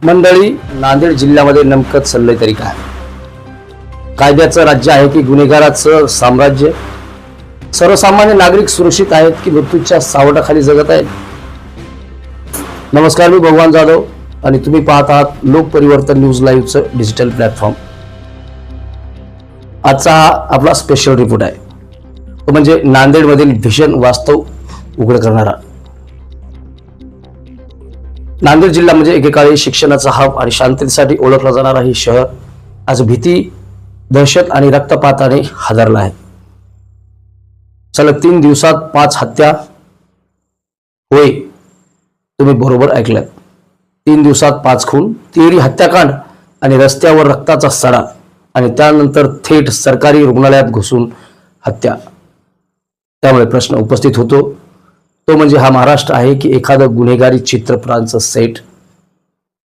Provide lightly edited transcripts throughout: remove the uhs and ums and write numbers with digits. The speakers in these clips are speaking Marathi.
मंडळी, नांदेड जिल्ह्यामध्ये नेमकं चाललंय तरी काय? कायद्याचं राज्य आहे की गुन्हेगाराचं साम्राज्य? सर्वसामान्य नागरिक सुरक्षित आहेत की मृत्यूच्या सावटाखाली जगत आहेत? नमस्कार, मी भगवान जाधव आणि तुम्ही पाहत आहात लोक परिवर्तन न्यूज लाईव्हचं डिजिटल प्लॅटफॉर्म. आजचा हा आपला स्पेशल रिपोर्ट आहे, तो म्हणजे नांदेडमधील भीषण वास्तव उघड करणारा. नांदेड जिल्हा म्हणजे एकेकाळी शिक्षणाचा हब आणि शांततेसाठी ओळखला जाणारा हे शहर आज भीती, दहशत आणि रक्तपाताने हादरला आहे. सलग 3 दिवसात 5 हत्या. होय, तुम्ही बरोबर ऐकलात. 3 दिवसात 5 खून, 13 हत्याकांड आणि रस्त्यावर रक्ताचा सडा आणि त्यानंतर थेट सरकारी रुग्णालयात घुसून हत्या. त्यामुळे प्रश्न उपस्थित होतो, तो म्हणजे हा महाराष्ट्र आहे की एखादं गुन्हेगारी चित्रपटांचं सेट?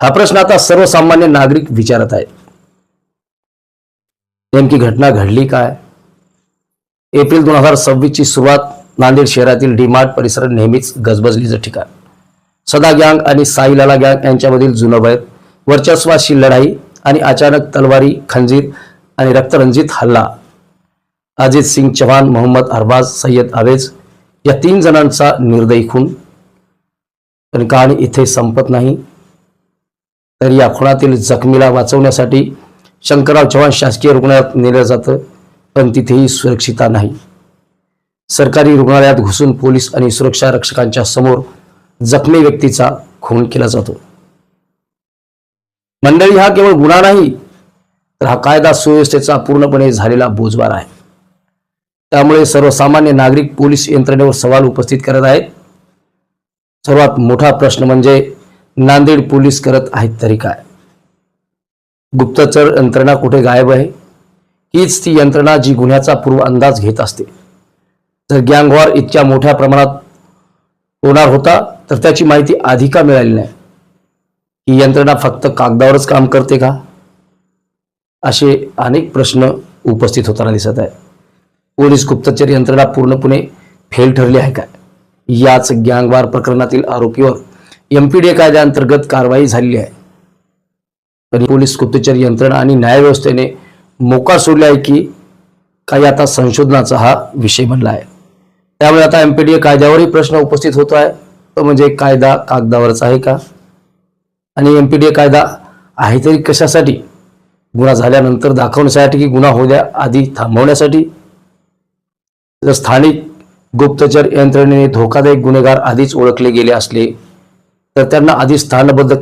हा प्रश्न आता सर्वसामान्य नागरिक विचारत आहेत. नेमकी घटना घडली काय? एप्रिल 2026 ची सुरुवात. नांदेड शहरातील डीमार्ट परिसर नेहमीच गजबजलीचं ठिकाण. सदा गँग आणि साईलाला गँग यांच्यामधील जुनं वैर, वर्चस्वाची लढाई आणि अचानक तलवारी, खंजीर आणि रक्तरंजित हल्ला. अजित सिंग चव्हाण, मोहम्मद अरबाज, सय्यद आवेज या 3 जणांचा निर्दयी खून. पण कहाणी इथे संपत नाही. तर या खुनातील जखमीला वाचवण्यासाठी शंकरराव चव्हाण शासकीय रुग्णालयात नेलं जातं, पण तिथेही सुरक्षितता नाही. सरकारी रुग्णालयात घुसून पोलीस आणि सुरक्षा रक्षकांच्या समोर जखमी व्यक्तीचा खून केला जातो. मंडळी, हा केवळ गुन्हा नाही, तर हा कायदा सुव्यवस्थेचा पूर्णपणे झालेला बोजवार आहे. त्यामुळे सर्वसामान्य नागरिक पोलीस यंत्रणेवर सवाल उपस्थित करत आहेत. सर्वात मोठा प्रश्न म्हणजे नांदेड पोलीस करत आहेत तरी काय? गुप्तचर यंत्रणा कुठे गायब आहे? हीच ती यंत्रणा जी गुन्ह्याचा पूर्व अंदाज घेत असते. जर गँगवॉर इतक्या मोठ्या प्रमाणात होणार होता तर त्याची माहिती आधी का मिळाली नाही? ही यंत्रणा फक्त कागदावरच काम करते का? असे अनेक प्रश्न उपस्थित होताना दिसत आहे. पोलीस गुप्तचर यंत्रणा पूर्णपणे फेल ठरली आहे काय? याच गँगवॉर प्रकरणातील आरोपीवर MPDA कायद्याअंतर्गत कारवाई झालेली आहे. पण पोलीस गुप्तचर यंत्रणा आणि न्यायव्यवस्थेने मोका सोडले आहे की काही आता संशोधनाचा हा विषय बनला आहे. त्यामुळे आता MPDA कायद्यावरही प्रश्न उपस्थित होतो आहे, तो म्हणजे कायदा कागदावरच आहे का? आणि MPDA कायदा आहे तरी कशासाठी? गुन्हा झाल्यानंतर दाखवण्यासाठी की गुन्हा होण्या आधी थांबवण्यासाठी? जर स्थानिक गुप्तचर यंत्रणेने धोकादायक गुन्हेगार आधीच ओळखले गेले असले तर त्यांना आधी स्थानबद्ध